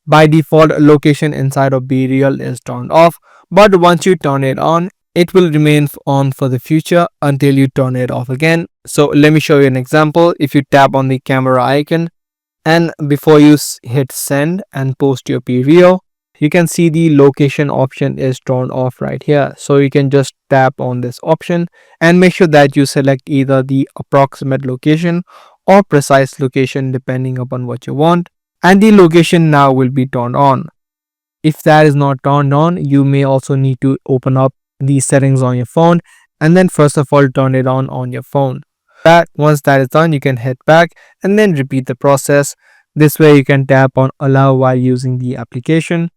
By default, location inside of BeReal is turned off, but once you turn it on, it will remain on for the future until you turn it off again. So let me show you an example. If you tap on the camera icon and before you hit send and post your BeReal, you can see the location option is turned off right here. So you can just tap on this option and make sure that you select either the approximate location or precise location depending upon what you want, and the location now will be turned on. If that is not turned on, you may also need to open up the settings on your phone and then first of all turn it on your phone. Once that is done, you can head back and then repeat the process. This way you can tap on allow while using the application.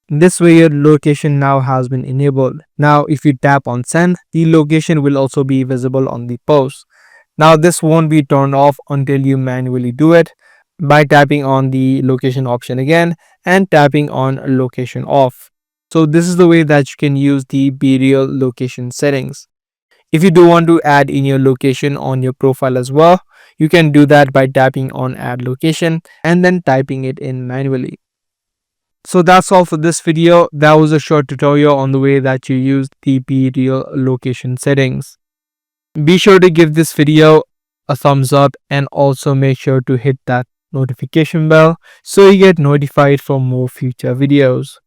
This way your location now has been enabled. Now if you tap on send, the location will also be visible on the post. Now this won't be turned off until you manually do it by tapping on the location option again and tapping on location off. So this is the way that you can use the BeReal location settings. If you do want to add in your location on your profile as well, you can do that by tapping on add location and then typing it in manually. So that's all for this video. That was a short tutorial on the way that you use the BeReal location settings. Be sure to give this video a thumbs up and also make sure to hit that notification bell so you get notified for more future videos.